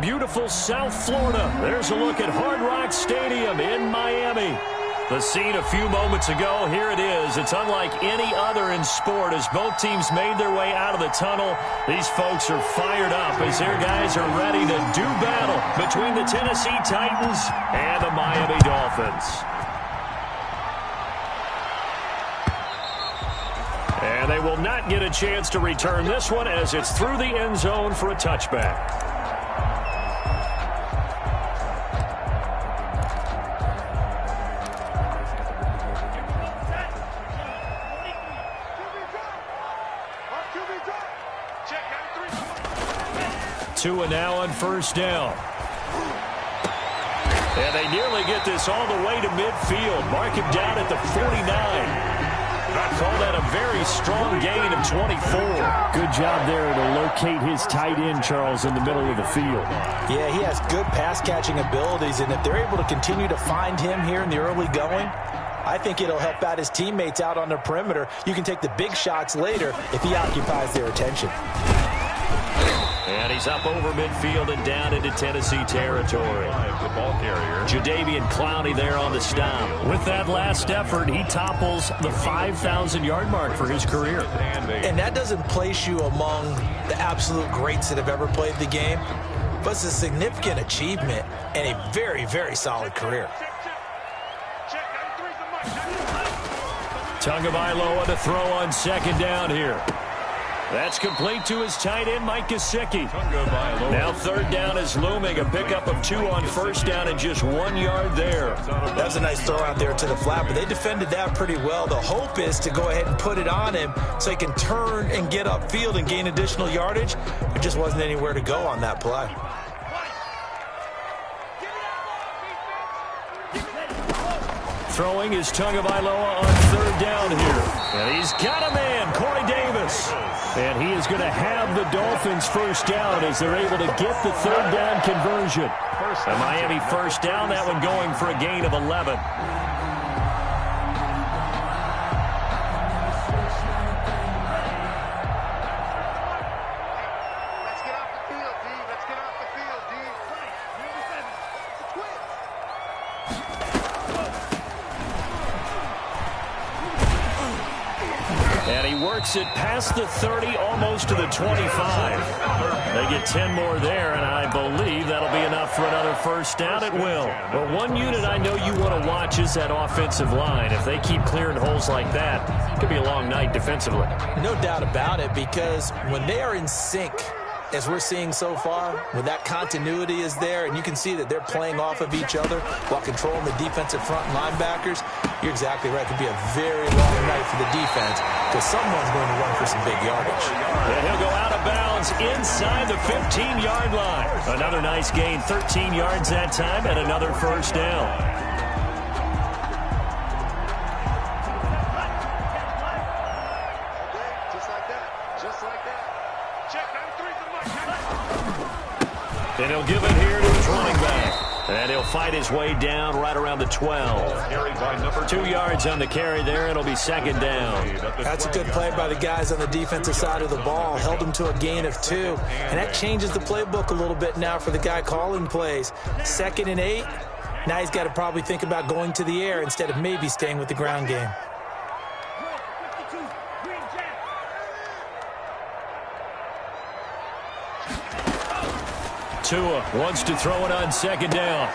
beautiful South Florida. There's a look at Hard Rock Stadium in Miami. The scene a few moments ago, here it is. It's unlike any other in sport as both teams made their way out of the tunnel. These folks are fired up as their guys are ready to do battle between the Tennessee Titans and the Miami Dolphins. And they will not get a chance to return this one as it's through the end zone for a touchback. Tua now on first down. And they nearly get this all the way to midfield. Mark him down at the 49. I call that a very strong gain of 24. Good job there to locate his tight end, Charles, in the middle of the field. Yeah, he has good pass-catching abilities, and if they're able to continue to find him here in the early going, I think it'll help out his teammates out on the perimeter. You can take the big shots later if he occupies their attention. And he's up over midfield and down into Tennessee territory. The ball carrier. Jadeveon Clowney there on the stop. With that last effort, he topples the 5,000-yard mark for his career. And that doesn't place you among the absolute greats that have ever played the game, but it's a significant achievement and a very, very solid career. Tagovailoa to throw on second down here. That's complete to his tight end, Mike Gesicki. Now third down is looming. A pickup of 2 on first down and just 1 yard there. That was a nice throw out there to the flat, but they defended that pretty well. The hope is to go ahead and put it on him so he can turn and get upfield and gain additional yardage. There just wasn't anywhere to go on that play. Throwing is Tagovailoa on third down here. And he's got a man, Corey Davis. And he is going to have the Dolphins first down as they're able to get the third down conversion. A Miami first down, that one going for a gain of 11. It past the 30, almost to the 25. They get 10 more there, and I believe that'll be enough for another first down. It will. But one unit I know you want to watch is that offensive line. If they keep clearing holes like that, it could be a long night defensively. No doubt about it, because when they are in sync, as we're seeing so far, when that continuity is there and you can see that they're playing off of each other while controlling the defensive front and linebackers, you're exactly right. It could be a very long night for the defense because someone's going to run for some big yardage. And he'll go out of bounds inside the 15-yard line. Another nice gain, 13 yards that time, and another first down. And he'll give it here to his running back. And he'll fight his way down right around the 12. 2 yards on the carry there. It'll be second down. That's a good play by the guys on the defensive side of the ball. Held him to a gain of 2. And that changes the playbook a little bit now for the guy calling plays. 2nd and 8. Now he's got to probably think about going to the air instead of maybe staying with the ground game. Tua wants to throw it on second down.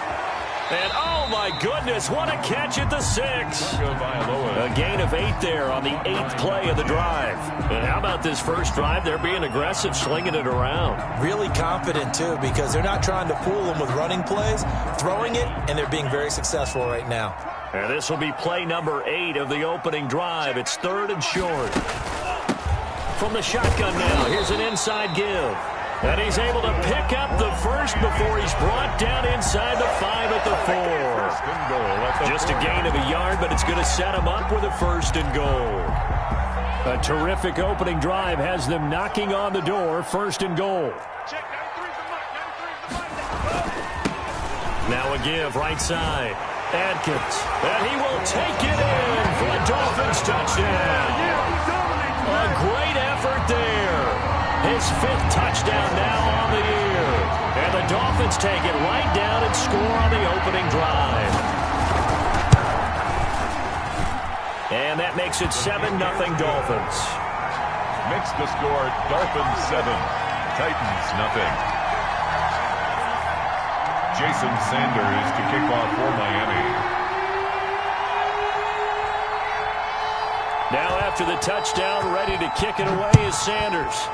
And, oh, my goodness, what a catch at the 6. A gain of 8 there on the 8th play of the drive. And how about this first drive? They're being aggressive, slinging it around. Really confident, too, because they're not trying to fool them with running plays, throwing it, and they're being very successful right now. And this will be play number 8 of the opening drive. It's 3rd and short. From the shotgun now, here's an inside give. And he's able to pick up the first before he's brought down inside the 5 at the 4. Just a gain of a yard, but it's going to set him up with a 1st and goal. A terrific opening drive has them knocking on the door, 1st and goal. Now a give, right side. Adkins, and he will take it in for a Dolphins touchdown. A great effort there. His 5th touchdown now on the year. And the Dolphins take it right down and score on the opening drive. And that makes it 7-0 Dolphins. Makes the score Dolphins 7, Titans nothing. Jason Sanders to kick off for Miami. Now after the touchdown, ready to kick it away is Sanders.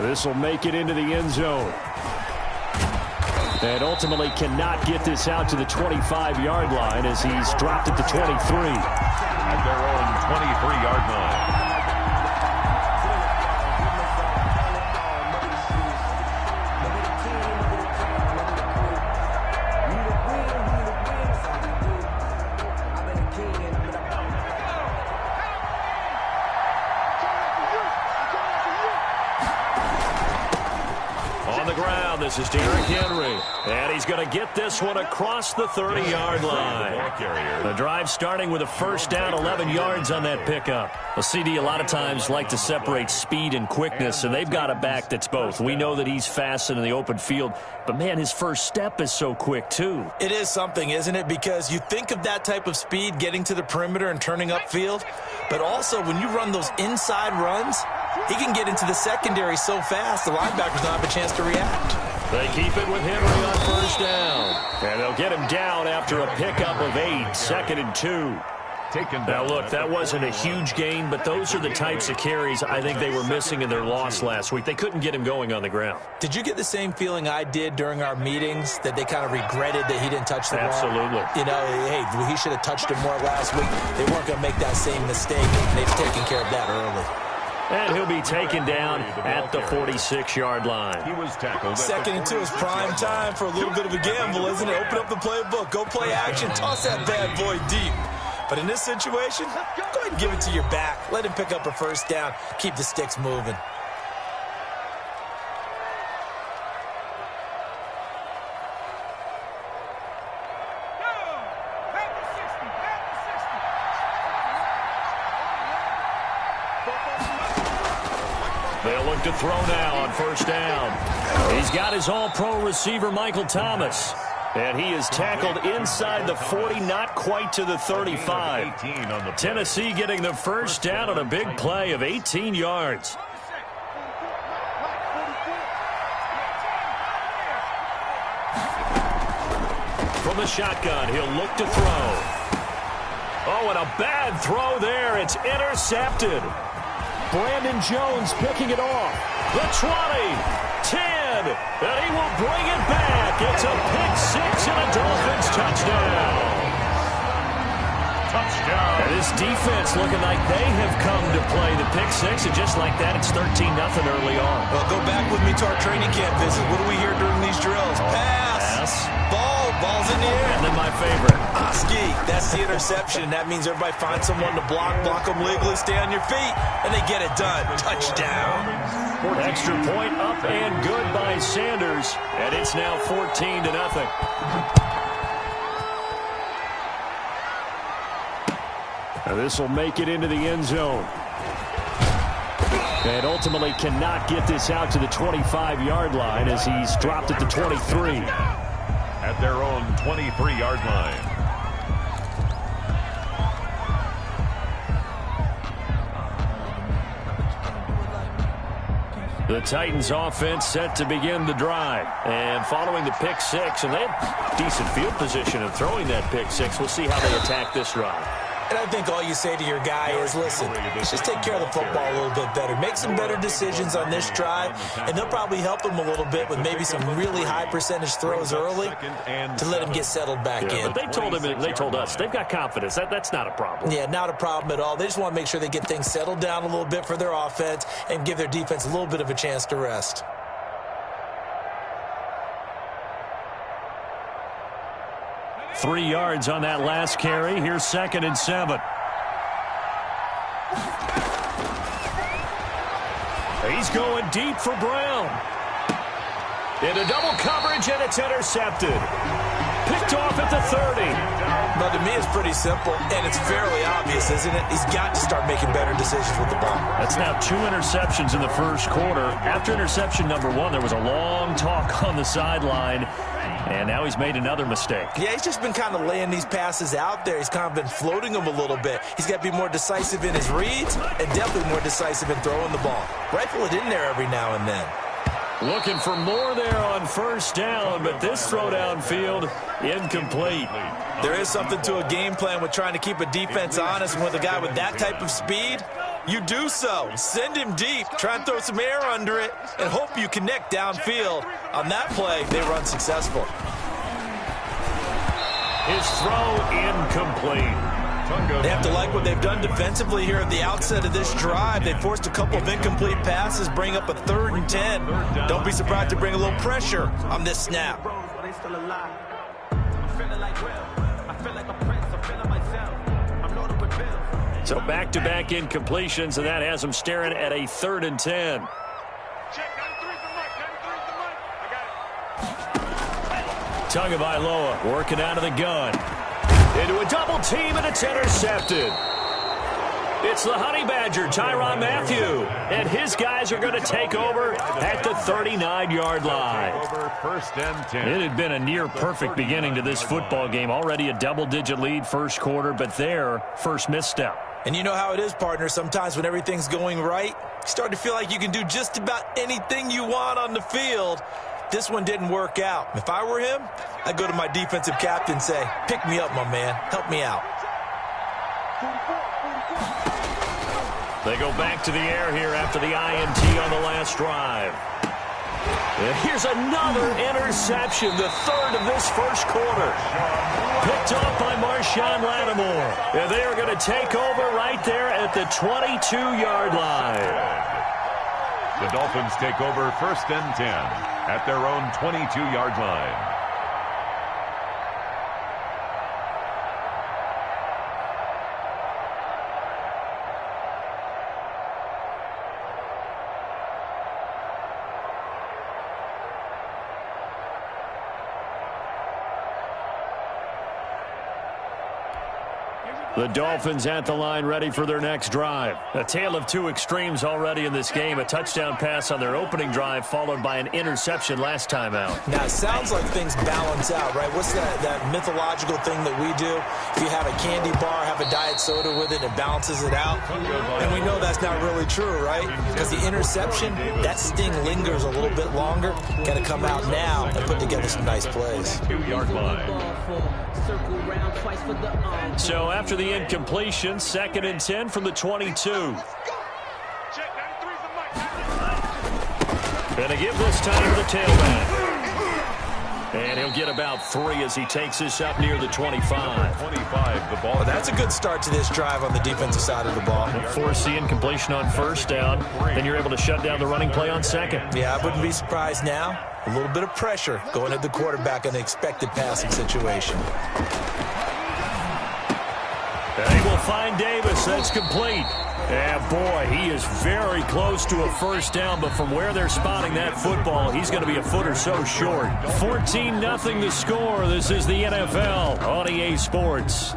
This will make it into the end zone. And ultimately cannot get this out to the 25-yard line as he's dropped at the 23. At their own 23-yard line. This is Derrick Henry, and he's going to get this one across the 30-yard line. The drive starting with a first down, 11 yards on that pickup. Well, CD a lot of times like to separate speed and quickness, and they've got a back that's both. We know that he's fast in the open field, but, man, his first step is so quick, too. It is something, isn't it? Because you think of that type of speed getting to the perimeter and turning upfield, but also when you run those inside runs, he can get into the secondary so fast the linebackers don't have a chance to react. They keep it with Henry on first down. And they'll get him down after a pickup of 8, 2nd and 2. Now, look, that wasn't a huge gain, but those are the types of carries I think they were missing in their loss last week. They couldn't get him going on the ground. Did you get the same feeling I did during our meetings, that they kind of regretted that he didn't touch the ball? Absolutely. You know, hey, he should have touched him more last week. They weren't going to make that same mistake, and they've taken care of that early. And he'll be taken down at the 46-yard line. He was tackled. 2nd and 2 is prime time for a little bit of a gamble, isn't it? Open up the playbook, go play action, toss that bad boy deep. But in this situation, go ahead and give it to your back. Let him pick up a first down. Keep the sticks moving. They'll look to throw now on first down. He's got his all-pro receiver, Michael Thomas. And he is tackled inside the 40, not quite to the 35. Tennessee getting the first down on a big play of 18 yards. From the shotgun, he'll look to throw. Oh, and a bad throw there. It's intercepted. Brandon Jones picking it off. The 20, 10, and he will bring it back. It's a pick-6 and a Dolphins touchdown. Touchdown. And this defense looking like they have come to play the pick-6, and just like that, it's 13-0 early on. Well, go back with me to our training camp visit. What do we hear during these drills? Pass. Ball's in the air. And then my favorite. Oski, that's the interception. That means everybody finds someone to block them legally, stay on your feet, and they get it done. Touchdown. Extra point up and good by Sanders, and it's now 14-0. Now this will make it into the end zone. And ultimately cannot get this out to the 25-yard line as he's dropped at the 23. At their own 23-yard line. The Titans offense set to begin the drive. And following the pick-6, and they had decent field position in throwing that pick-6. We'll see how they attack this drive. And I think all you say to your guy is, listen, just take care of the football a little bit better. Make some better decisions on this drive, and they'll probably help him a little bit with maybe some really high percentage throws early to let him get settled back in. But they told us they've got confidence. That's not a problem. Yeah, not a problem at all. They just want to make sure they get things settled down a little bit for their offense and give their defense a little bit of a chance to rest. Three yards on that last carry. Here's 2nd and 7. He's going deep for Brown. Into double coverage, and it's intercepted. Pick picked off at the 30. Well, to me, it's pretty simple, and it's fairly obvious, isn't it? He's got to start making better decisions with the ball. That's now 2 interceptions in the first quarter. After interception number 1, there was a long talk on the sideline, and now he's made another mistake. Yeah, he's just been kind of laying these passes out there. He's kind of been floating them a little bit. He's got to be more decisive in his reads and definitely more decisive in throwing the ball. Rifle it in there every now and then. Looking for more there on first down, but this throw downfield, incomplete. There is something to a game plan with trying to keep a defense honest, and with a guy with that type of speed, you do so. Send him deep, try and throw some air under it, and hope you connect downfield. On that play, they were unsuccessful. His throw incomplete. They have to like what they've done defensively here at the outset of this drive. They forced a couple of incomplete passes, bring up a 3rd and 10. Don't be surprised to bring a little pressure on this snap. So back-to-back incompletions, and that has him staring at a 3rd and 10. Tagovailoa working out of the gun. Into a double team, and it's intercepted. It's the Honey Badger, Tyrann Mathieu, and his guys are going to take over at the 39-yard line. First and 10. It had been a near-perfect beginning to this football game. Already a double-digit lead first quarter, but their first misstep. And you know how it is, partner. Sometimes when everything's going right, you start to feel like you can do just about anything you want on the field. This one didn't work out. If I were him, I'd go to my defensive captain and say, pick me up, my man. Help me out. They go back to the air here after the INT on the last drive. And here's another interception, the 3rd of this first quarter. Picked off by Marshawn Lattimore. And they are going to take over right there at the 22-yard line. The Dolphins take over first and 10 at their own 22-yard line. The Dolphins at the line, ready for their next drive. A tale of 2 extremes already in this game. A touchdown pass on their opening drive, followed by an interception last time out. Now, it sounds like things balance out, right? What's that mythological thing that we do? If you have a candy bar, have a diet soda with it, it balances it out. And we know that's not really true, right? Because the interception, that sting lingers a little bit longer. Got to come out now and put together some nice plays. 2-yard line. So after the incompletion, 2nd and 10 from the 22. Gonna give this time to the tailback. And he'll get about 3 as he takes this up near the 25. 25, the ball. Well, that's a good start to this drive on the defensive side of the ball. Force the incompletion on first down. Then you're able to shut down the running play on second. Yeah, I wouldn't be surprised now. A little bit of pressure going at the quarterback in the expected passing situation. And he will find Davis. That's complete. And boy, he is very close to a first down, but from where they're spotting that football, he's going to be a foot or so short. 14-0 the score. This is the NFL on EA Sports.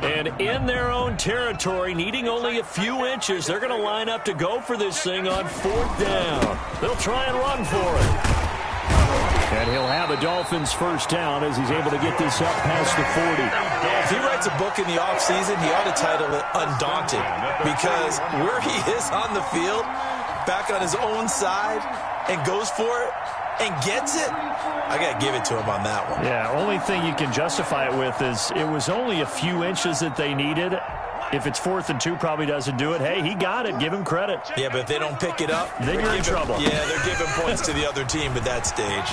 And in their own territory, needing only a few inches, they're going to line up to go for this thing on 4th down. They'll try and run for it. And he'll have a Dolphins first down as he's able to get this up past the 40. If he writes a book in the offseason, he ought to title it Undaunted, because where he is on the field, back on his own side, and goes for it, and gets it, I got to give it to him on that one. Yeah, only thing you can justify it with is it was only a few inches that they needed. If it's 4th and 2, probably doesn't do it. Hey, he got it. Give him credit. Yeah, but if they don't pick it up, then you're in trouble. Yeah, they're giving points to the other team at that stage.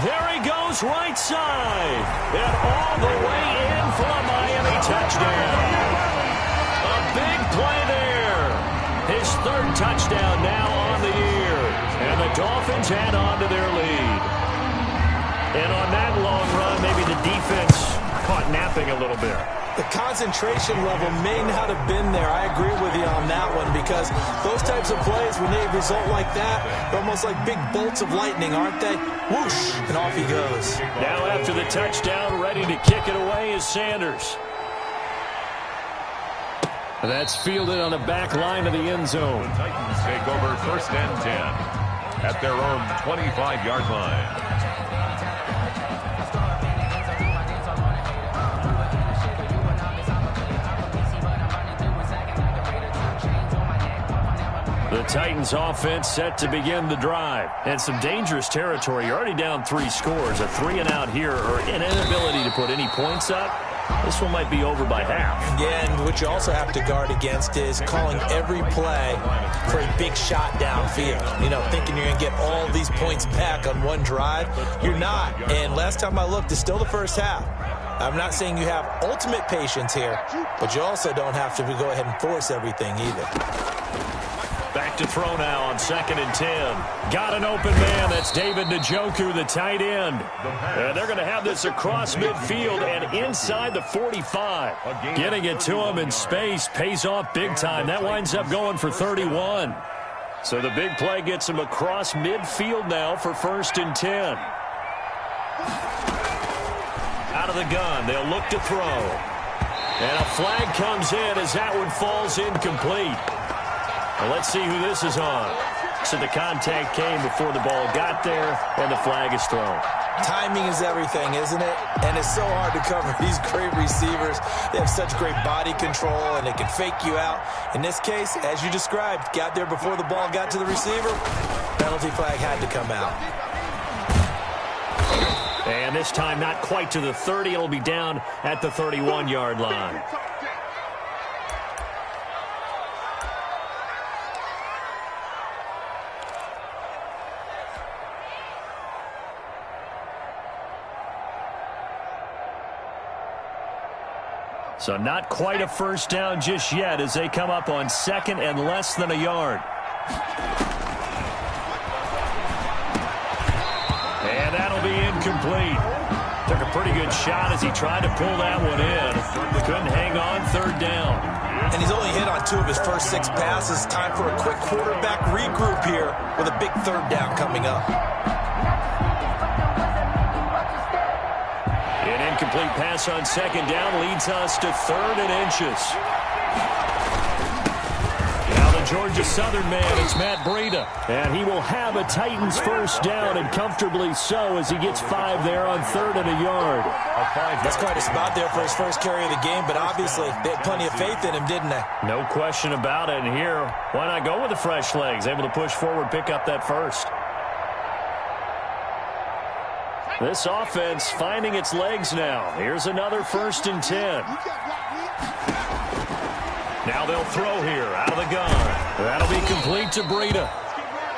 There he goes, right side. And all the way in for a Miami touchdown. A big play there. His 3rd touchdown now on the year. And the Dolphins add on to their lead. And on that long run, maybe the defense caught napping a little bit. The concentration level may not have been there. I agree with you on that one, because those types of plays, when they result like that, they're almost like big bolts of lightning, aren't they? Whoosh, and off he goes. Now after the touchdown, ready to kick it away is Sanders. That's fielded on the back line of the end zone. The Titans take over 1st and 10 at their own 25-yard line. The Titans offense set to begin the drive. And some dangerous territory. You're already down 3 scores. A 3-and-out here, or an inability to put any points up. This one might be over by half. Yeah, and what you also have to guard against is calling every play for a big shot downfield. You know, thinking you're going to get all these points back on one drive. You're not. And last time I looked, it's still the first half. I'm not saying you have ultimate patience here, but you also don't have to go ahead and force everything either. Back to throw now on 2nd and 10. Got an open man. That's David Njoku, the tight end. And they're going to have this across midfield and inside the 45. Getting it to him in space pays off big time. That winds up going for 31. So the big play gets him across midfield now for 1st and 10. Out of the gun. They'll look to throw. And a flag comes in as that one falls incomplete. Well, let's see who this is on. So the contact came before the ball got there, and the flag is thrown. Timing is everything, isn't it? And it's so hard to cover these great receivers. They have such great body control, and they can fake you out. In this case, as you described, got there before the ball got to the receiver. Penalty flag had to come out. And this time not quite to the 30. It'll be down at the 31-yard line. So not quite a first down just yet as they come up on 2nd and less than a yard. And that'll be incomplete. Took a pretty good shot as he tried to pull that one in. Couldn't hang on 3rd down. And he's only hit on 2 of his first 6 passes. Time for a quick quarterback regroup here with a big 3rd down coming up. An incomplete pass on 2nd down leads us to 3rd and inches. Now the Georgia Southern man, it's Matt Breida. And he will have a Titans first down, and comfortably so, as he gets 5 there on 3rd and a yard. That's quite a spot there for his first carry of the game, but obviously they had plenty of faith in him, didn't they? No question about it. And here, why not go with the fresh legs? Able to push forward, pick up that first. This offense finding its legs now. Here's another 1st and 10. Now they'll throw here out of the gun. That'll be complete to Breida.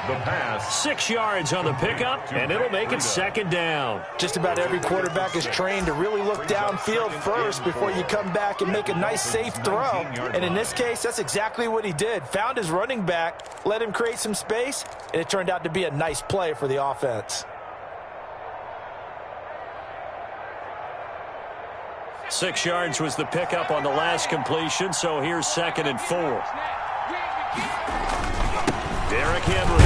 The pass. 6 yards on the pickup, and it'll make it 2nd down. Just about every quarterback is trained to really look downfield first before you come back and make a nice, safe throw. And in this case, that's exactly what he did. Found his running back, let him create some space, and it turned out to be a nice play for the offense. 6 yards was the pickup on the last completion, so here's 2nd and 4. Derrick Henry.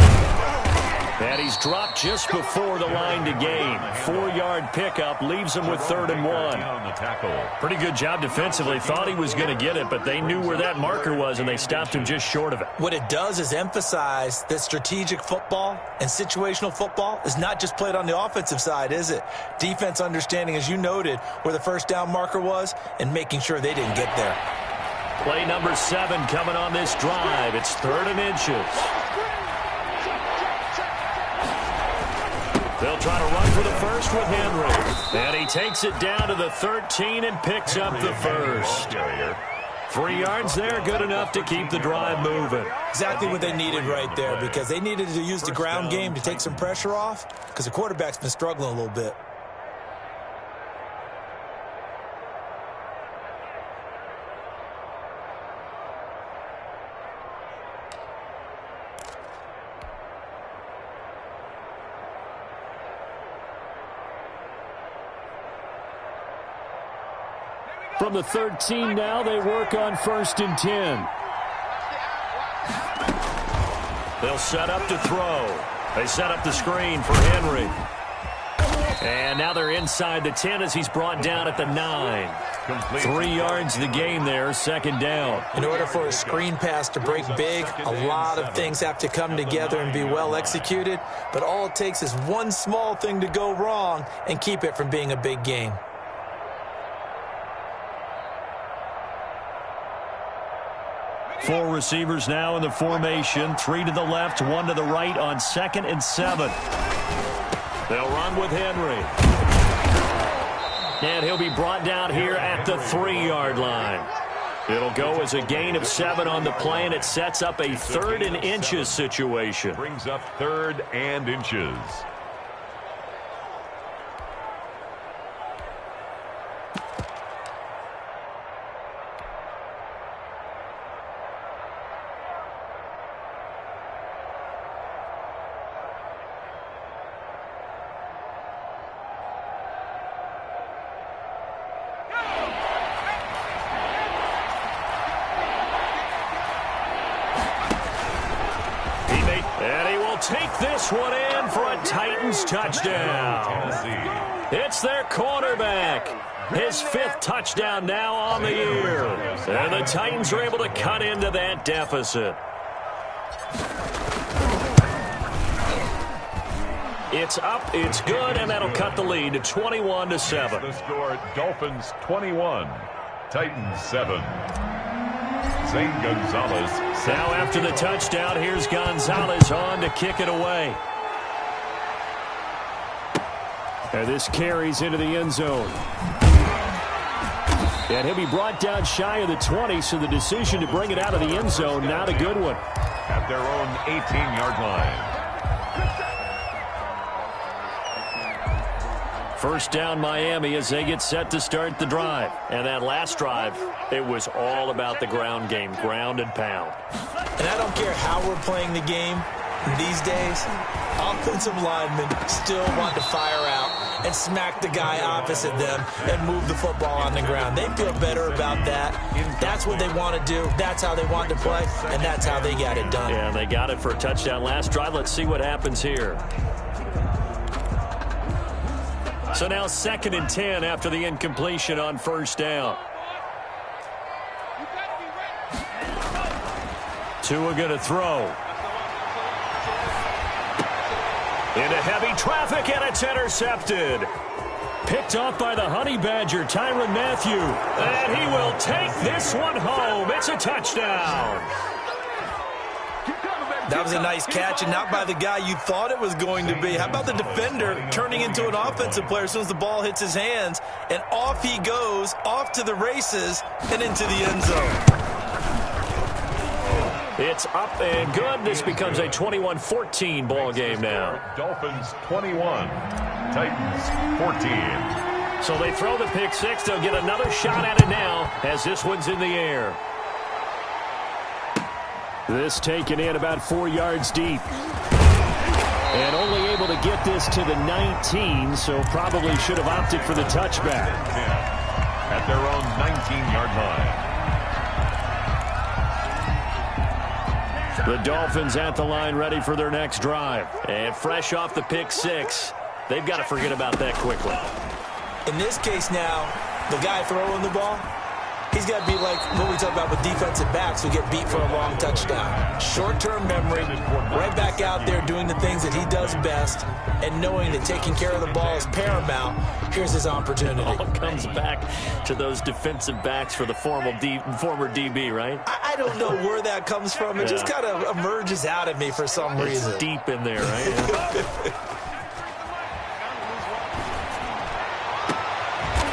And he's dropped just before the line to gain. 4-yard pickup leaves him with 3rd and 1. Pretty good job defensively. Thought he was going to get it, but they knew where that marker was, and they stopped him just short of it. What it does is emphasize that strategic football and situational football is not just played on the offensive side, is it? Defense understanding, as you noted, where the first down marker was and making sure they didn't get there. Play number 7 coming on this drive. It's 3rd and inches. They'll try to run for the first with Henry. And he takes it down to the 13 and picks up the first. 3 yards there, good enough to keep the drive moving. Exactly what they needed right there, because they needed to use the ground game to take some pressure off, because the quarterback's been struggling a little bit. From the 13 now, they work on 1st and 10. They'll set up to throw. They set up the screen for Henry. And now they're inside the 10 as he's brought down at the 9. 3 yards the gain there, 2nd down. In order for a screen pass to break big, a lot of things have to come together and be well executed. But all it takes is one small thing to go wrong and keep it from being a big gain. Four receivers now in the formation. 3 to the left, 1 to the right on 2nd and 7. They'll run with Henry. And he'll be brought down here at the 3-yard line. It'll go as a gain of 7 on the play, and it sets up a 3rd and inches situation. Brings up 3rd and inches. And he will take this one in for a Titans touchdown. It's their quarterback. His 5th touchdown now on the year. And the Titans are able to cut into that deficit. It's up, it's good, and that'll cut the lead to 21-7. The score, Dolphins 21, Titans 7. Zane Gonzalez. Now after the touchdown, here's Gonzalez on to kick it away. And this carries into the end zone. And he'll be brought down shy of the 20, so the decision to bring it out of the end zone, not a good one. At their own 18-yard line. First down Miami as they get set to start the drive. And that last drive, it was all about the ground game, ground and pound. And I don't care how we're playing the game these days, offensive linemen still want to fire out and smack the guy opposite them and move the football on the ground. They feel better about that. That's what they want to do. That's how they want to play, and that's how they got it done. Yeah, they got it for a touchdown last drive. Let's see what happens here. So now 2nd and 10 after the incompletion on 1st down. Tua going to throw. Into heavy traffic, and it's intercepted. Picked off by the Honey Badger, Tyrann Mathieu. And he will take this one home. It's a touchdown. That was a nice catch, and not by the guy you thought it was going to be. How about the defender turning into an offensive player as soon as the ball hits his hands, and off he goes, off to the races, and into the end zone. It's up and good. This becomes a 21-14 ball game now. Dolphins 21, Titans 14. So they throw the pick six. They'll get another shot at it now as this one's in the air. This taken in about 4 yards deep. And only able to get this to the 19, so probably should have opted for the touchback. At their own 19-yard line. The Dolphins at the line ready for their next drive. And fresh off the pick six, they've got to forget about that quickly. In this case now, the guy throwing the ball, he's got to be like what we talk about with defensive backs who get beat for a long touchdown. Short-term memory, right back out there doing the things that he does best, and knowing that taking care of the ball is paramount. Here's his opportunity. It all comes back to those defensive backs for the former DB, right? I don't know where that comes from. It just kind of emerges out of me for some reason. It's deep in there, right?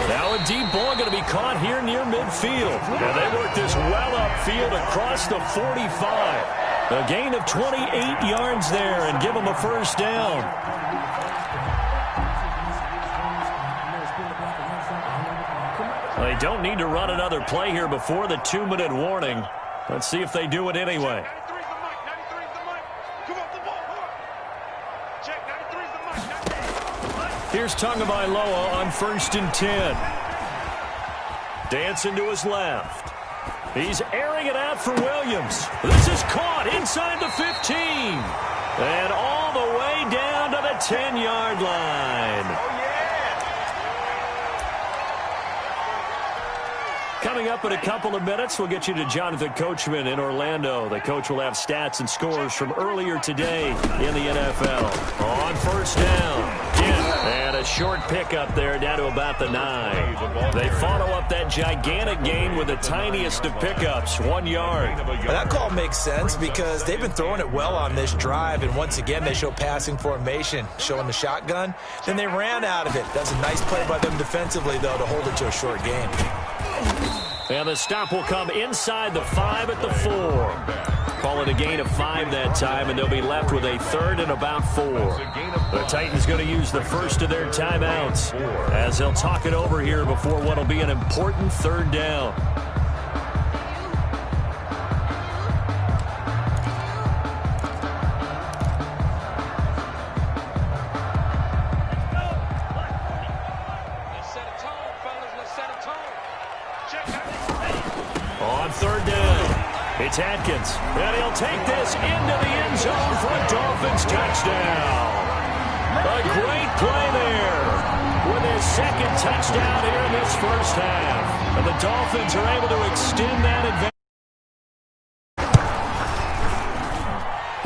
Now a deep ball going to be caught here near midfield. And they work this well upfield across the 45. A gain of 28 yards there and give them a first down. They don't need to run another play here before the 2-minute warning. Let's see if they do it anyway. Here's Tagovailoa on 1st and 10. Dancing to his left. He's airing it out for Williams. This is caught inside the 15. And all the way down to the 10-yard line. Coming up in a couple of minutes, we'll get you to Jonathan Coachman in Orlando. The coach will have stats and scores from earlier today in the NFL. On first down, and a short pickup there down to about the 9. They follow up that gigantic gain with the tiniest of pickups, 1 yard. Well, that call makes sense because they've been throwing it well on this drive, and once again they show passing formation, showing the shotgun. Then they ran out of it. That's a nice play by them defensively, though, to hold it to a short gain. And the stop will come inside the 5 at the 4. Call it a gain of 5 that time, and they'll be left with a 3rd and about 4. The Titans going to use the first of their timeouts as they'll talk it over here before what will be an important 3rd down. On 3rd down. It's Atkins, and he'll take this into the end zone for a Dolphins touchdown. A great play there with his 2nd touchdown here in this first half. And the Dolphins are able to extend that advantage.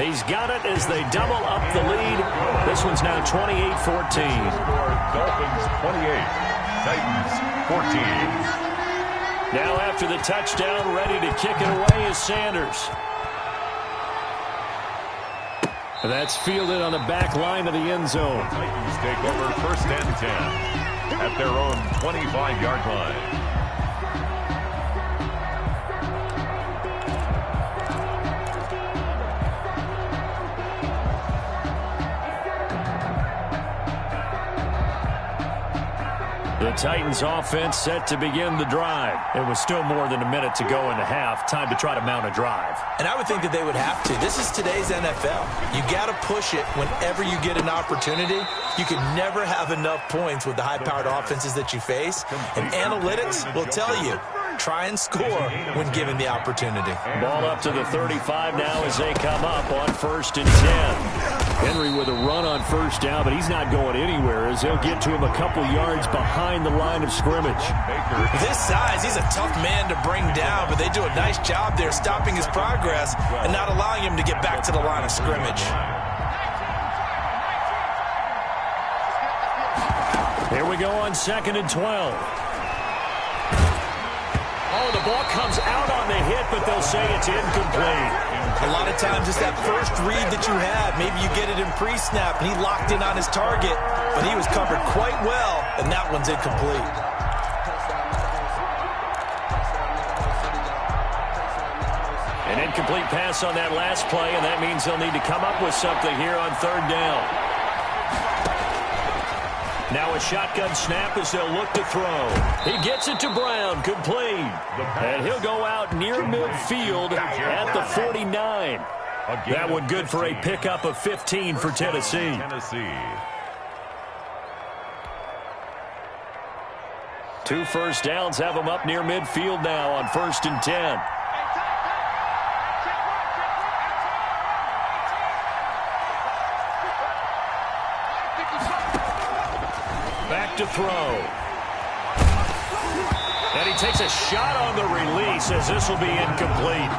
He's got it as they double up the lead. This one's now 28-14. Dolphins 28, Titans 14. Now after the touchdown, ready to kick it away is Sanders. And that's fielded on the back line of the end zone. Titans take over 1st and 10 at their own 25-yard line. The Titans offense set to begin the drive. It was still more than a minute to go in the half. Time to try to mount a drive. And I would think that they would have to. This is today's NFL. You got to push it whenever you get an opportunity. You can never have enough points with the high-powered offenses that you face. And analytics will tell you, try and score when given the opportunity. Ball up to the 35 now as they come up on 1st and 10. Henry with a run on 1st down, but he's not going anywhere as they'll get to him a couple yards behind the line of scrimmage. With his size, he's a tough man to bring down, but they do a nice job there stopping his progress and not allowing him to get back to the line of scrimmage. Here we go on 2nd and 12. Oh, the ball comes out on the hit, but they'll say it's incomplete. A lot of times it's that first read that you have. Maybe you get it in pre-snap, and he locked in on his target, but he was covered quite well, and that one's incomplete. An incomplete pass on that last play, and that means they'll need to come up with something here on 3rd down. Now a shotgun snap as they'll look to throw. He gets it to Brown, complete. And he'll go out near midfield at the 49. That one good for a pickup of 15 for Tennessee. 2 first downs have them up near midfield now on 1st and 10. Back to throw. And he takes a shot on the release as this will be incomplete.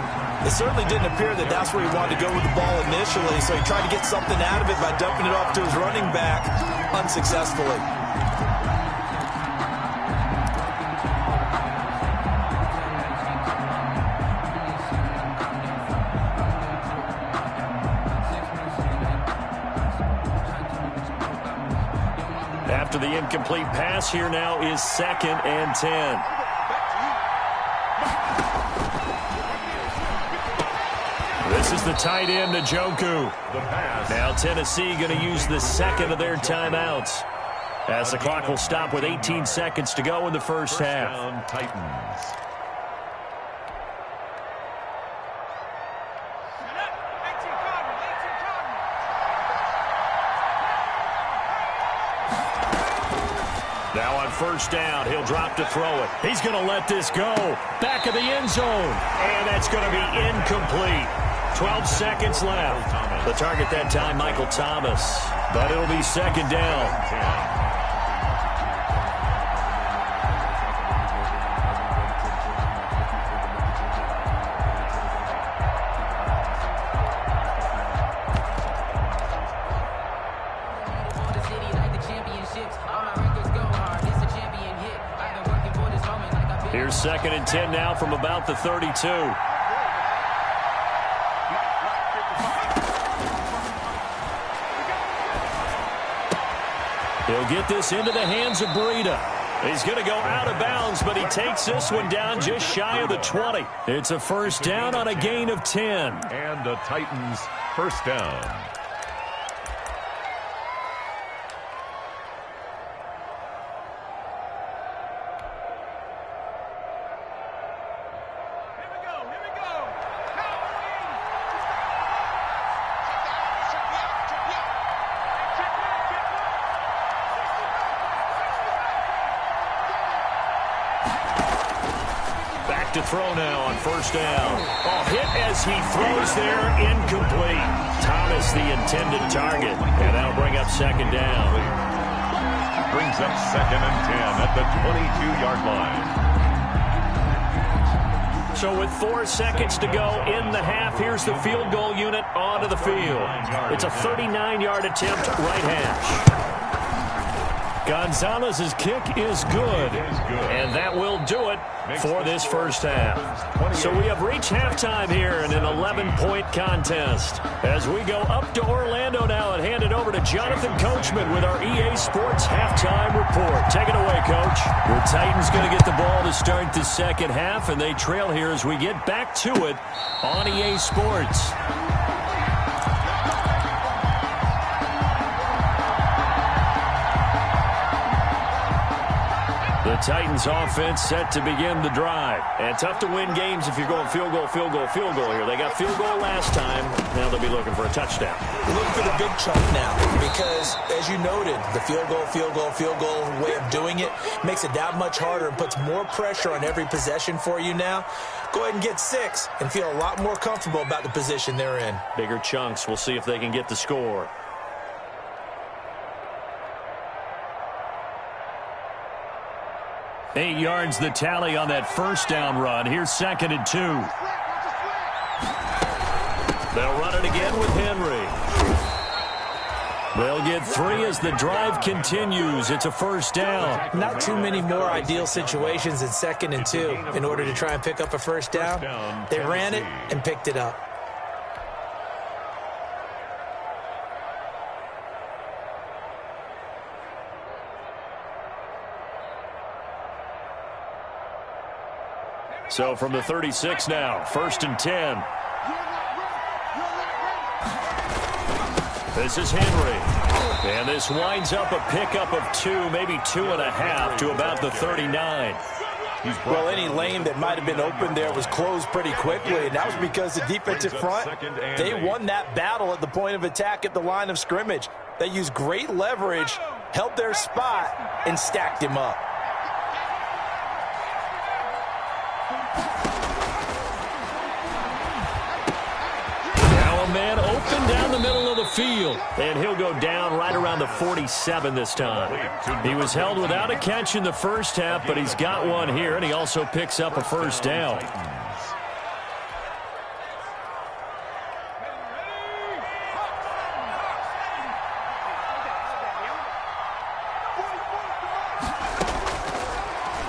It certainly didn't appear that that's where he wanted to go with the ball initially, so he tried to get something out of it by dumping it off to his running back unsuccessfully. After the incomplete pass, here now is 2nd and 10. This is the tight end, Njoku. Now Tennessee going to use the 2nd of their timeouts as the clock will stop with 18 seconds to go in the first half. Titans. Now on first down, he'll drop to throw it. He's going to let this go. Back of the end zone. And that's going to be incomplete. 12 seconds left. The target that time, Michael Thomas. But it'll be second down. Here's second and 10 now from about the 32. He'll get this into the hands of Breida. He's going to go out of bounds, but he takes this one down just shy of the 20. It's a first down on a gain of 10. And the Titans first down. To throw now on first down. Hit as he throws there, incomplete. Thomas the intended target, and that'll bring up second down. Brings up second and 10 at the 22-yard line. So with 4 seconds to go in the half, here's the field goal unit onto the field. It's a 39-yard attempt, right hash. Gonzalez's kick is good, and that will do it for this first half. So we have reached halftime here in an 11-point contest. As we go up to Orlando now and hand it over to Jonathan Coachman with our EA Sports halftime report. Take it away, Coach. The Titans going to get the ball to start the second half, and they trail here as we get back to it on EA Sports. The Titans offense set to begin the drive. And tough to win games if you're going field goal, field goal, field goal here. They got field goal last time. Now they'll be looking for a touchdown. They're looking for the big chunk now because, as you noted, the field goal way of doing it makes it that much harder and puts more pressure on every possession for you now. Go ahead and get 6 and feel a lot more comfortable about the position they're in. Bigger chunks. We'll see if they can get the score. 8 yards the tally on that first down run. Here's second and 2. They'll run it again with Henry. They'll get 3 as the drive continues. It's a first down. Not too many more ideal situations in second and 2 in order to try and pick up a first down. They ran it and picked it up. So from the 36 now, first and 10. This is Henry. And this winds up a pickup of 2, maybe 2.5 to about the 39. Well, any lane that might have been open there was closed pretty quickly, and that was because the defensive front, they won that battle at the point of attack at the line of scrimmage. They used great leverage, held their spot, and stacked him up. Man open down the middle of the field, and he'll go down right around the 47 this time. He was held without a catch in the first half, but he's got one here, and he also picks up a first down.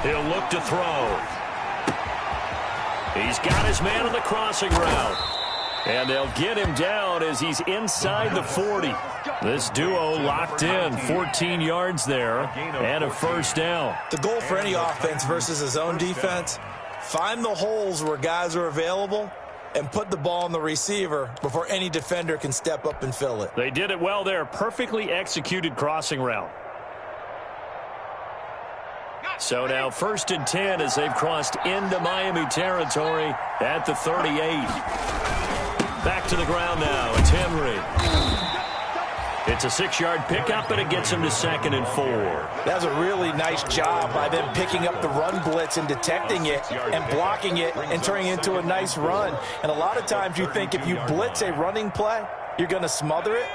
He'll look to throw. He's got his man on the crossing route. And they'll get him down as he's inside the 40. This duo locked in, 14 yards there, and a first down. The goal for any offense versus his own defense, find the holes where guys are available and put the ball on the receiver before any defender can step up and fill it. They did it well there. Perfectly executed crossing route. So now first and 10 as they've crossed into Miami territory at the 38. Back to the ground now. It's Henry. It's a 6-yard pickup, and it gets him to 2nd and 4. That's a really nice job by them picking up the run blitz and detecting it and blocking it and turning it into a nice run. And a lot of times you think if you blitz a running play, you're going to smother it.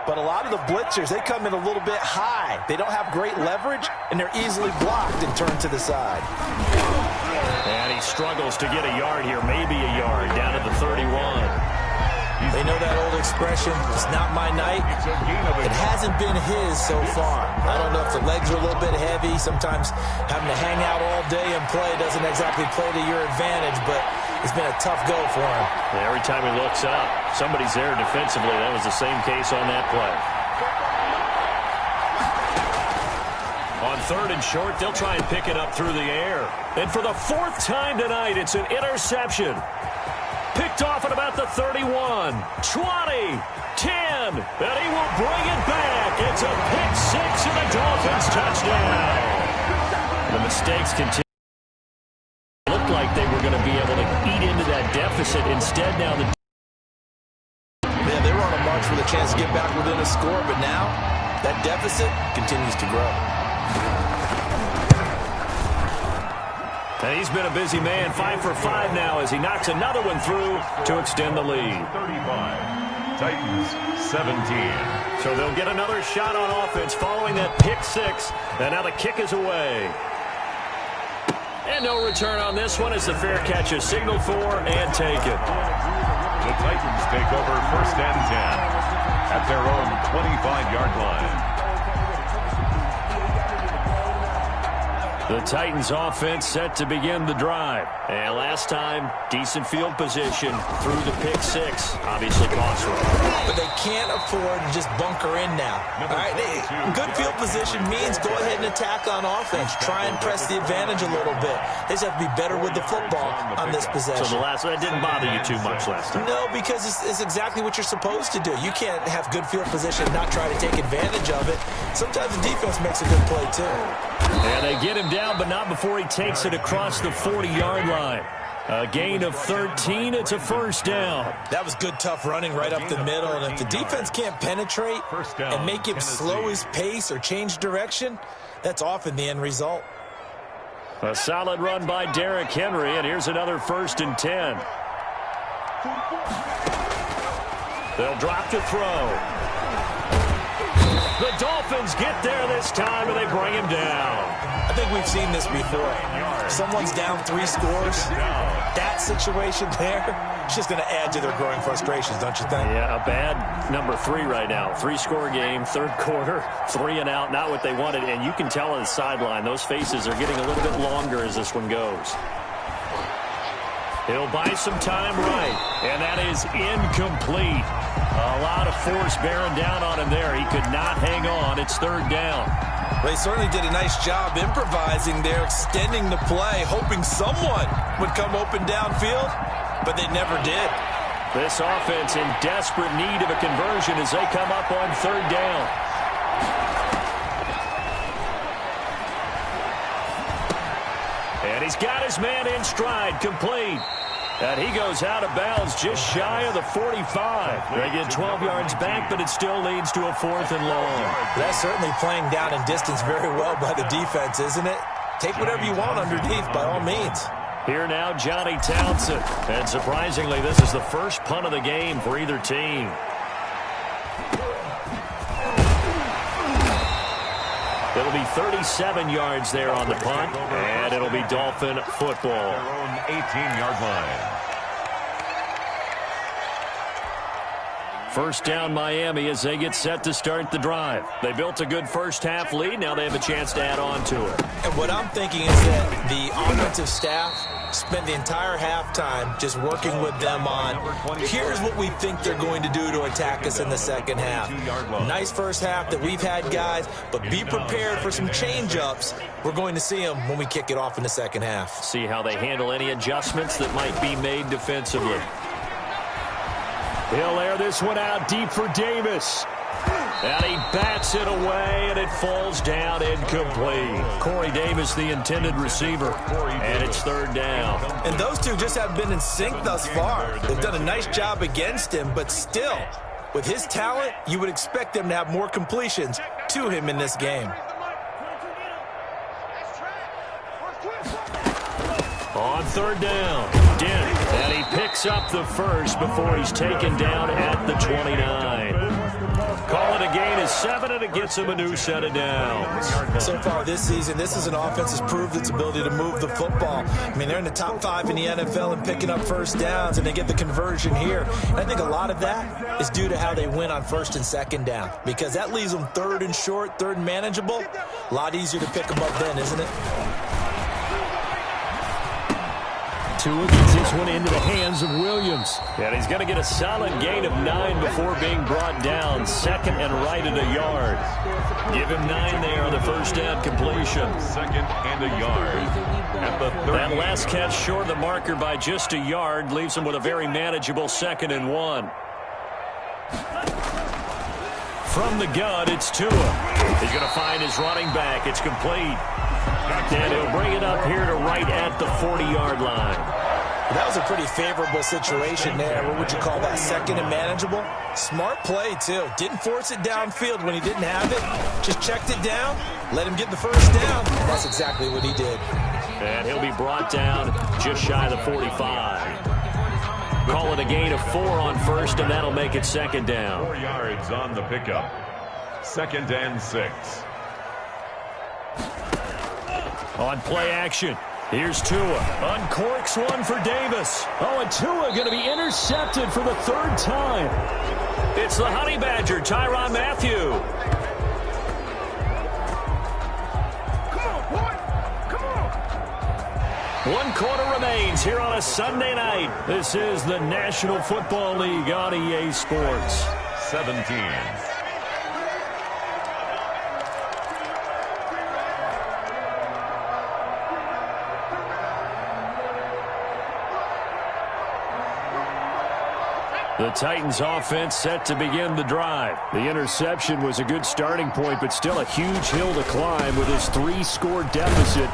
But a lot of the blitzers, they come in a little bit high. They don't have great leverage, and they're easily blocked and turned to the side. And he struggles to get a yard here, maybe a yard, down at the 31. They know that old expression, it's not my night. It hasn't been his so far. I don't know if the legs are a little bit heavy. Sometimes having to hang out all day and play doesn't exactly play to your advantage, but it's been a tough go for him. Every time he looks up, somebody's there defensively. That was the same case on that play. On 3rd and short, they'll try and pick it up through the air. And for the 4th time tonight, it's an interception. Picked off at about the 31, 20, 10, and he will bring it back. It's a pick 6 and a Dolphins touchdown. The mistakes continue. Looked like they were going to be able to eat into that deficit. Instead, now they were on a march with a chance to get back within a score, but now that deficit continues to grow. And he's been a busy man, 5 for 5 now as he knocks another one through to extend the lead. 35, Titans 17. So they'll get another shot on offense following that pick 6. And now the kick is away. And no return on this one as the fair catch is signaled for and taken. The Titans take over 1st and 10 at their own 25-yard line. The Titans offense set to begin the drive. And last time, decent field position through the pick 6. Obviously costly. But they can't afford to just bunker in now. All right, good field position means go ahead and attack on offense. Try and press the advantage a little bit. They just have to be better with the football on this possession. So that didn't bother you too much last time? No, because it's exactly what you're supposed to do. You can't have good field position and not try to take advantage of it. Sometimes the defense makes a good play, too. And they get him down, but not before he takes it across the 40-yard line. A gain of 13. It's a 1st down. That was good, tough running right up the middle. And if the defense can't penetrate and make him slow his pace or change direction, that's often the end result. A solid run by Derrick Henry, and here's another 1st and 10. They'll drop to throw. The Dolphins get there this time, and they bring him down. I think we've seen this before. Someone's down 3 scores. That situation there, it's just going to add to their growing frustrations, don't you think? Yeah, a bad number 3 right now. 3-score game, 3rd quarter, 3 and out, not what they wanted. And you can tell on the sideline, those faces are getting a little bit longer as this one goes. He'll buy some time right, and that is incomplete. A lot of force bearing down on him there. He could not hang on. It's 3rd down. They certainly did a nice job improvising there, extending the play, hoping someone would come open downfield, but they never did. This offense in desperate need of a conversion as they come up on 3rd down. And he's got his man in stride, complete. And he goes out of bounds just shy of the 45. They get 12 yards back, but it still leads to a 4th and long. That's certainly playing down in distance very well by the defense, isn't it? Take whatever you want underneath by all means. Here now, Johnny Townsend. And surprisingly, this is the first punt of the game for either team. It'll be 37 yards there on the punt, and it'll be Dolphin football. Their own 18-yard line. 1st down Miami as they get set to start the drive. They built a good first-half lead. Now they have a chance to add on to it. And what I'm thinking is that the offensive staff spent the entire halftime just working with them on, here's what we think they're going to do to attack us in the second half. Nice first half that we've had, guys, but be prepared for some change-ups. We're going to see them when we kick it off in the second half. See how they handle any adjustments that might be made defensively. He'll air this one out deep for Davis. And he bats it away, and it falls down incomplete. Corey Davis, the intended receiver, and it's 3rd down. And those two just have been in sync thus far. They've done a nice job against him, but still, with his talent, you would expect them to have more completions to him in this game. On third down, Dent, and he picks up the first before he's taken down at the 29. Call it a gain of 7, and it gets him a new set of downs. So far this season, this is an offense that's proved its ability to move the football. I mean, they're in the top 5 in the NFL in picking up first downs, and they get the conversion here. And I think a lot of that is due to how they win on first and second down, because that leaves them third and short, third and manageable. A lot easier to pick them up then, isn't it? Tua gets this one into the hands of Williams. And he's going to get a solid gain of 9 before being brought down. Second and right at a yard. Give him 9 there on the first down completion. Second and a yard. At the 30. That last catch short of the marker by just a yard leaves him with a very manageable 2nd and 1. From the gun, it's Tua. He's going to find his running back. It's complete. And he'll bring it up here to right at the 40-yard line. That was a pretty favorable situation there. What would you call that? Second and manageable? Smart play, too. Didn't force it downfield when he didn't have it. Just checked it down, let him get the first down. And that's exactly what he did. And he'll be brought down just shy of the 45. Call it a gain of 4 on first, and that'll make it 2nd down. 4 yards on the pickup. 2nd and 6. On play action, here's Tua. Uncorks one for Davis. Oh, and Tua going to be intercepted for the 3rd time. It's the Honey Badger, Tyrann Mathieu. Come on, boy. Come on. 1 quarter remains here on a Sunday night. This is the National Football League on EA Sports. 17. The Titans offense set to begin the drive. The interception was a good starting point, but still a huge hill to climb with his 3-score deficit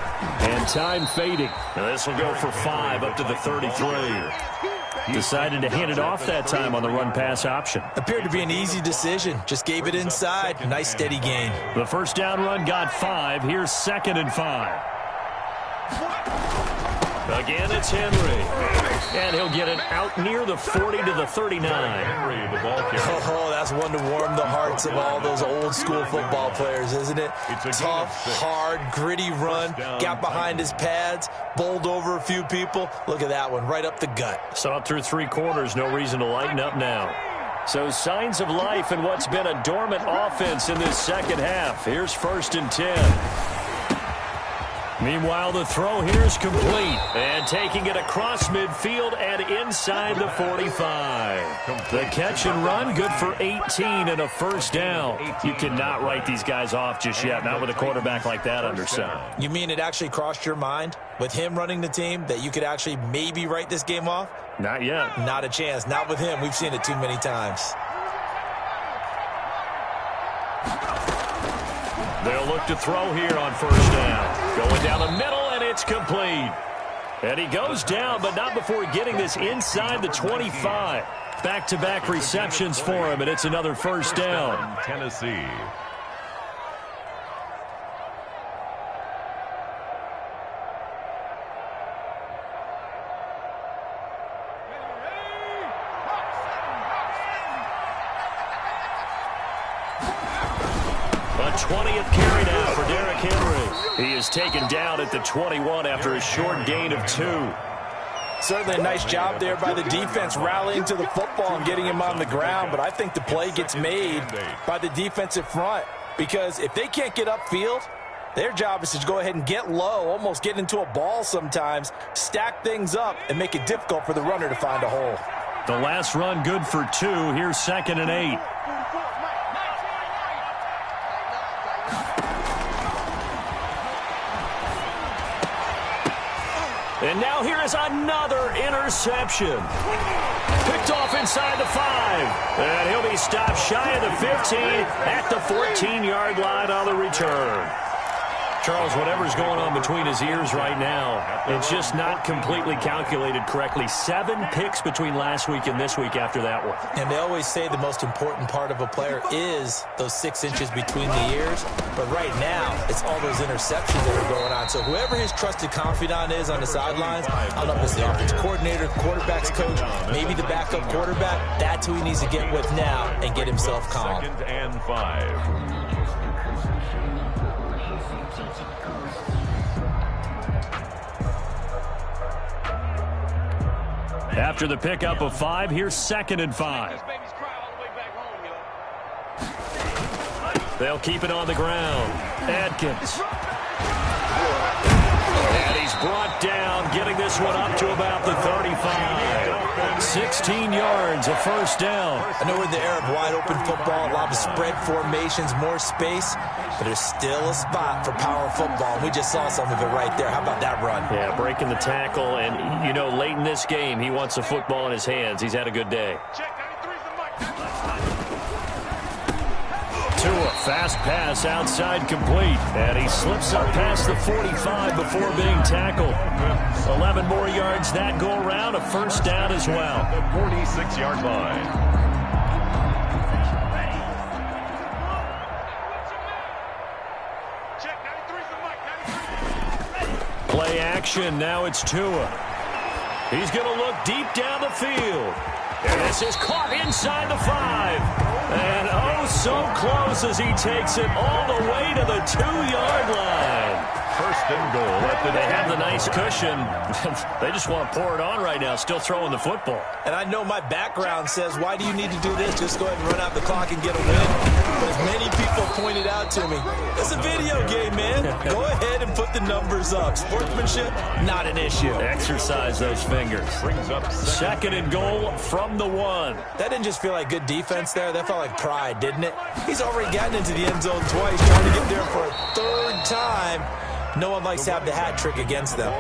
and time fading. Now this will go for 5 up to the 33. Decided to hand it off that time on the run-pass option. Appeared to be an easy decision. Just gave it inside. Nice, steady gain. The first down run got 5. Here's 2nd and 5. Again, it's Henry. And he'll get it out near the 40 to the 39. Henry, the ball carrier. Oh, that's one to warm the hearts of all those old-school football players, isn't it? Tough, hard, gritty run. Got behind his pads, bowled over a few people. Look at that one, right up the gut. Saw it through 3 quarters. No reason to lighten up now. So signs of life in what's been a dormant offense in this second half. Here's 1st and 10. Meanwhile, the throw here is complete. And taking it across midfield and inside the 45. The catch and run, good for 18 and a first down. You cannot write these guys off just yet, not with a quarterback like that under center. You mean it actually crossed your mind with him running the team that you could actually maybe write this game off? Not yet. Not a chance. Not with him. We've seen it too many times. They'll look to throw here on first down. Going down the middle, and it's complete. And he goes down, but not before getting this inside the 25. Back-to-back receptions for him, and it's another first down. Tennessee. A 20th carry now for Derrick Henry. He is taken down at the 21 after a short gain of 2. Certainly a nice job there by the defense rallying to the football and getting him on the ground, but I think the play gets made by the defensive front because if they can't get upfield, their job is to go ahead and get low, almost get into a ball sometimes, stack things up, and make it difficult for the runner to find a hole. The last run good for 2. Here's 2nd and 8. And now here is another interception. Picked off inside the 5. And he'll be stopped shy of the 15 at the 14-yard line on the return. Charles, whatever's going on between his ears right now, it's just not completely calculated correctly. 7 picks between last week and this week after that one. And they always say the most important part of a player is those 6 inches between the ears. But right now, it's all those interceptions that are going on. So whoever his trusted confidant is on the sidelines, I don't know if it's the offense coordinator, quarterback's coach, maybe the backup quarterback, that's who he needs to get with now and get himself calm. 2nd and 5. After the pickup of 5, here's 2nd and 5. They'll keep it on the ground. Adkins. And he's brought down, getting this one up to about the 35. 16 yards, a first down. I know we're in the era of wide-open football, a lot of spread formations, more space, but there's still a spot for power football, and we just saw some of it right there. How about that run? Yeah, breaking the tackle, and, you know, late in this game, he wants the football in his hands. He's had a good day. Tua, fast pass outside complete, and he slips up past the 45 before being tackled. 11 more yards that go around, a first down as well. The 46-yard line. Play action, now it's Tua. He's going to look deep down the field. And this is caught inside the 5. And oh, so close as he takes it all the way to the 2-yard line. 1st and goal. They have the nice cushion. They just want to pour it on right now, still throwing the football. And I know my background says, why do you need to do this? Just go ahead and run out the clock and get a win. But as many people pointed out to me, it's a video game, man. Go ahead and put the numbers up. Sportsmanship, not an issue. Exercise those fingers. Brings up 2nd and goal from the 1. That didn't just feel like good defense there. That felt like pride, didn't it? He's already gotten into the end zone twice, trying to get there for a 3rd time. No one likes to have the hat trick against them.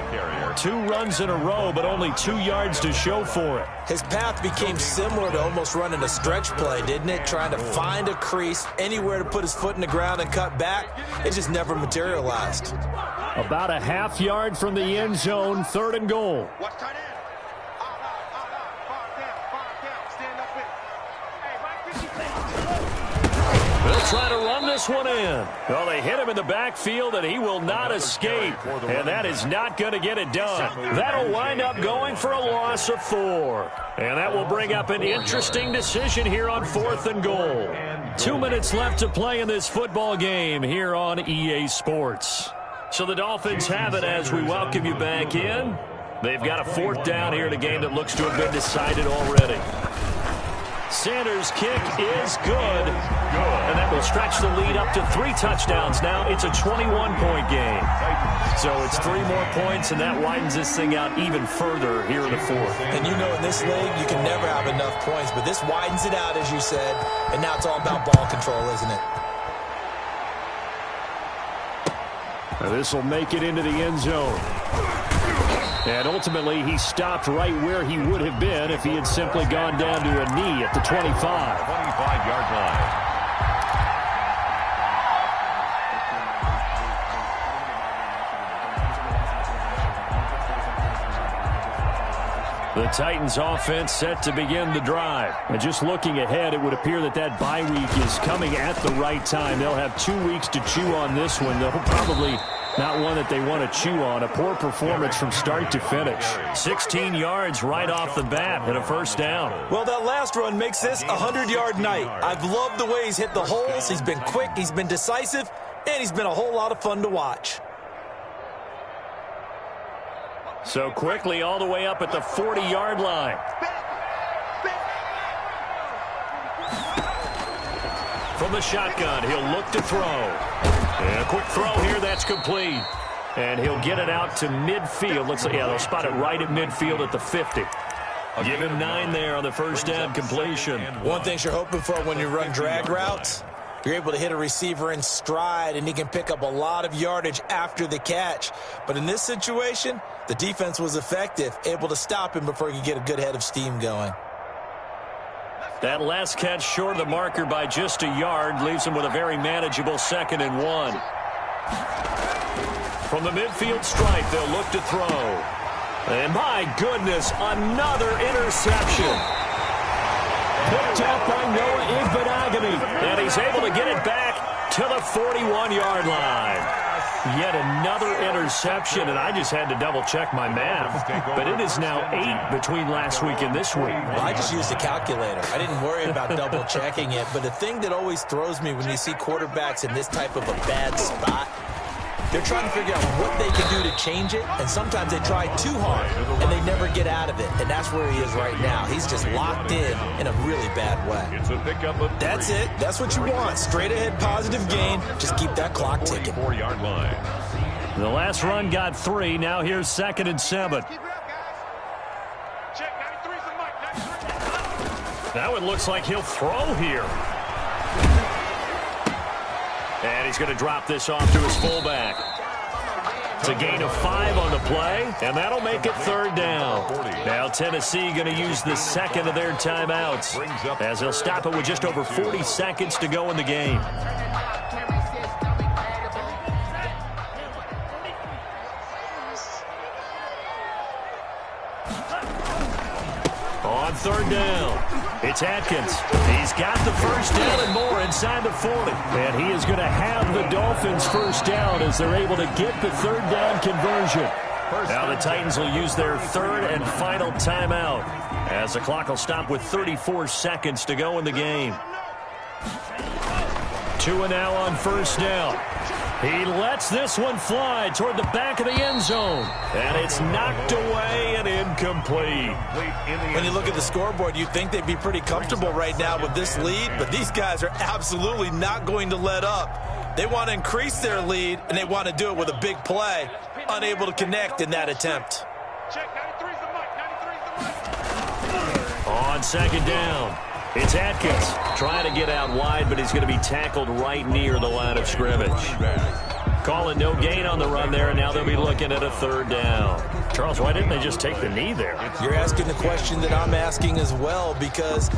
2 runs in a row, but only 2 yards to show for it. His path became similar to almost running a stretch play, didn't it? Trying to find a crease, anywhere to put his foot in the ground and cut back. It just never materialized. About a half yard from the end zone, 3rd and goal. They'll try to run this one in. Well, they hit him in the backfield, and he will not escape. And that is not going to get it done. That'll wind up going for a loss of 4. And that will bring up an interesting decision here on 4th and goal. 2 minutes left to play in this football game here on EA Sports. So the Dolphins have it as we welcome you back in. They've got a 4th down here in a game that looks to have been decided already. Sanders' kick is good. And that will stretch the lead up to 3 touchdowns. Now it's a 21-point game. So it's 3 more points, and that widens this thing out even further here in the 4th. And you know in this league, you can never have enough points. But this widens it out, as you said. And now it's all about ball control, isn't it? This will make it into the end zone. And ultimately, he stopped right where he would have been if he had simply gone down to a knee at the 25. 25-yard line. The Titans offense set to begin the drive. And just looking ahead, it would appear that that bye week is coming at the right time. They'll have 2 weeks to chew on this one. They'll probably not one that they want to chew on. A poor performance from start to finish. 16 yards right off the bat and a first down. Well, that last run makes this a 100-yard night. I've loved the way he's hit the holes. He's been quick, he's been decisive, and he's been a whole lot of fun to watch. So quickly all the way up at the 40-yard line. From the shotgun, he'll look to throw. And a quick throw here, that's complete. And he'll get it out to midfield. Looks like, yeah, they'll spot it right at midfield at the 50. Give him 9 there on the first down completion. One thing you're hoping for when you run drag routes, you're able to hit a receiver in stride, and he can pick up a lot of yardage after the catch. But in this situation, the defense was effective, able to stop him before he could get a good head of steam going. That last catch short of the marker by just a yard leaves him with a very manageable 2nd and 1. From the midfield stripe, they'll look to throw. And my goodness, another interception. Picked up by Noah Igbenogany. And he's able to get it back to the 41-yard line. Yet another interception, and I just had to double-check my math. But it is now 8 between last week and this week. Well, I just used a calculator. I didn't worry about double-checking it. But the thing that always throws me when you see quarterbacks in this type of a bad spot, they're trying to figure out what they can do to change it, and sometimes they try too hard, and they never get out of it. And that's where he is right now. He's just locked in a really bad way. It's a pickup of 3. That's it. That's what you want. Straight ahead positive gain. Just keep that clock ticking. 44-yard line. The last run got 3. Now here's 2nd and 7. Now it looks like he'll throw here. And he's going to drop this off to his fullback. It's a gain of 5 on the play, and that'll make it 3rd down. Now Tennessee going to use the second of their timeouts, as they'll stop it with just over 40 seconds to go in the game. On 3rd down, it's Atkins. He's got the first down and more inside the 40. And he is going to have the Dolphins first down as they're able to get the 3rd down conversion. Now the Titans will use their 3rd and final timeout as the clock will stop with 34 seconds to go in the game. 2 and now on 1st down. He lets this one fly toward the back of the end zone. And it's knocked away and incomplete. When you look at the scoreboard, you'd think they'd be pretty comfortable right now with this lead, but these guys are absolutely not going to let up. They want to increase their lead, and they want to do it with a big play. Unable to connect in that attempt. On 2nd down, it's Atkins trying to get out wide, but he's going to be tackled right near the line of scrimmage. Call it no gain on the run there, and now they'll be looking at a 3rd down. Charles, why didn't they just take the knee there? You're asking the question that I'm asking as well, because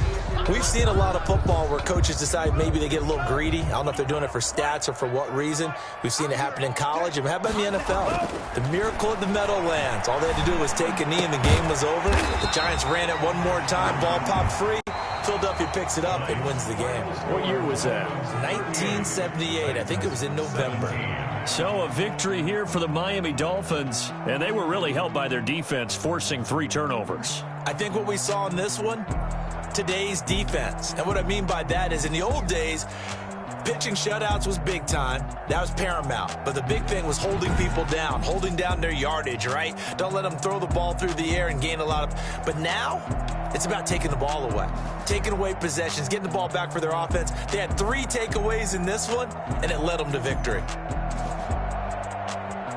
we've seen a lot of football where coaches decide maybe they get a little greedy. I don't know if they're doing it for stats or for what reason. We've seen it happen in college, and how about in the NFL? The miracle of the Meadowlands. All they had to do was take a knee, and the game was over. The Giants ran it one more time. Ball popped free. Philadelphia picks it up and wins the game. What year was that? 1978. I think it was in November. So a victory here for the Miami Dolphins, and they were really helped by their defense, forcing 3 turnovers. I think what we saw in this one, today's defense. And what I mean by that is in the old days, pitching shutouts was big time. That was paramount. But the big thing was holding people down, holding down their yardage, right? Don't let them throw the ball through the air and gain a lot of... But now, it's about taking the ball away. Taking away possessions, getting the ball back for their offense. They had 3 takeaways in this one, and it led them to victory.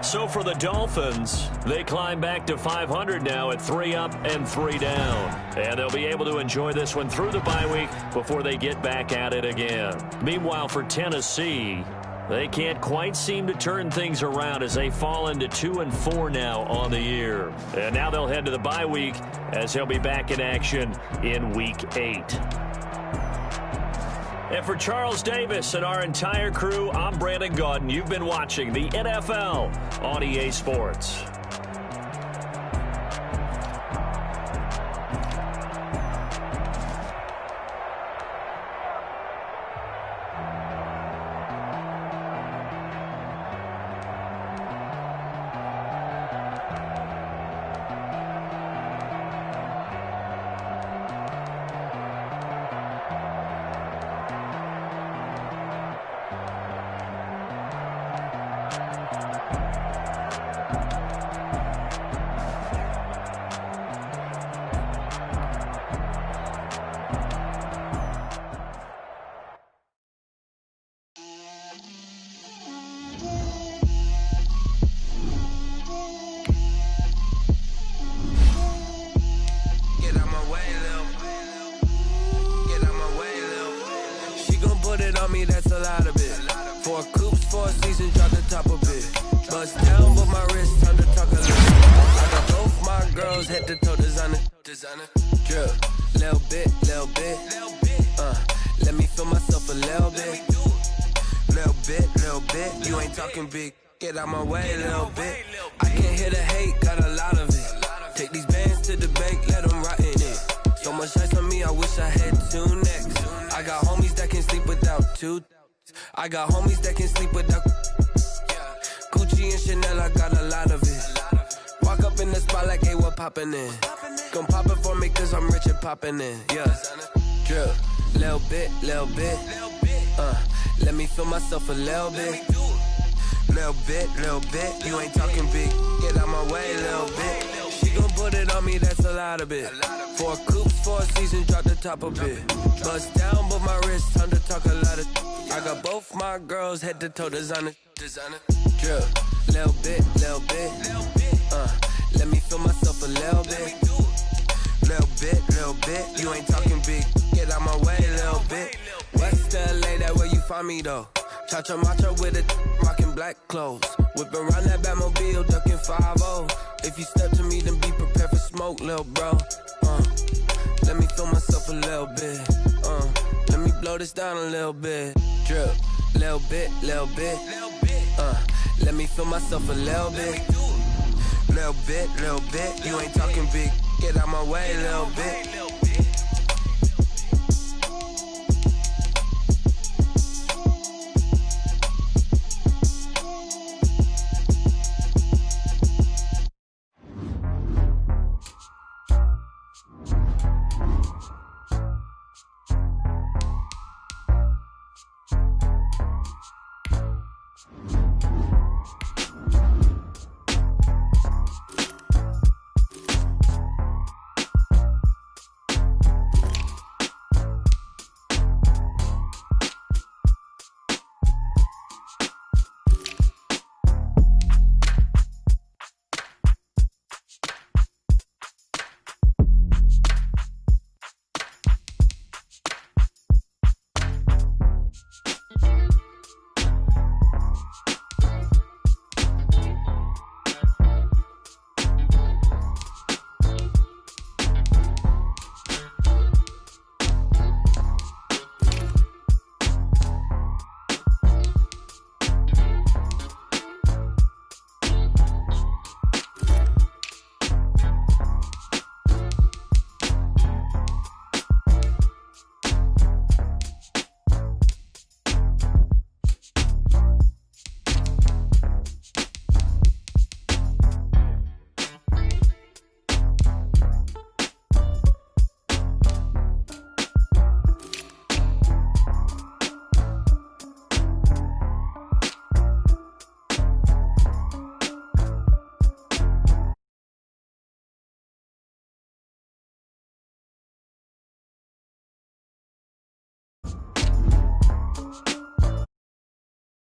So for the Dolphins, they climb back to 500 now at 3 up and 3 down. And they'll be able to enjoy this one through the bye week before they get back at it again. Meanwhile, for Tennessee, they can't quite seem to turn things around as they fall into 2 and 4 now on the year. And now they'll head to the bye week as they'll be back in action in Week 8. And for Charles Davis and our entire crew, I'm Brandon Gaudin. You've been watching the NFL on EA Sports. me, that's a lot of it. 4 coops, 4 seasons, drop the top of it. Bust down, but my wrist, time to talk a little. I got both my girls, head to toe designer. Drip, little bit. Let me feel myself a little bit. Little bit, you ain't talking big. Get out my way a little bit. I can't hear the hate, got a lot of it. Take these bands to the bank, let them rot in it. So much ice on me, I wish I had two necks. I got homies that can sleep without two. I got homies that can sleep without Gucci and Chanel, I got a lot of it. Walk up in the spot like, hey, what poppin' in? Gon' pop it for me cause I'm rich and poppin' in. Yeah, drip, little bit. Let me feel myself a little bit. Little bit, you ain't talking big. Get out my way, little bit. She gon' put it on me, that's a lot of it. 4 coops, 4 seasons, drop the top a bit. Bust down, but my wrist, time to talk a lot of. I got both my girls, head to toe, designer. Drip, little bit. Let me feel myself a little bit. Little bit, you ain't talking big. Get out my way, little bit. West LA, that where you find me though. Cha-cha macho with it, rockin' black clothes. Whip around that Batmobile, duckin' 5-0. If you step to me, then be prepared for smoke, lil' bro. Let me feel myself a little bit. Let me blow this down a little bit. Drip, little bit. Let me feel myself a little bit. Little bit, you ain't talking big. Get out my way, little bit.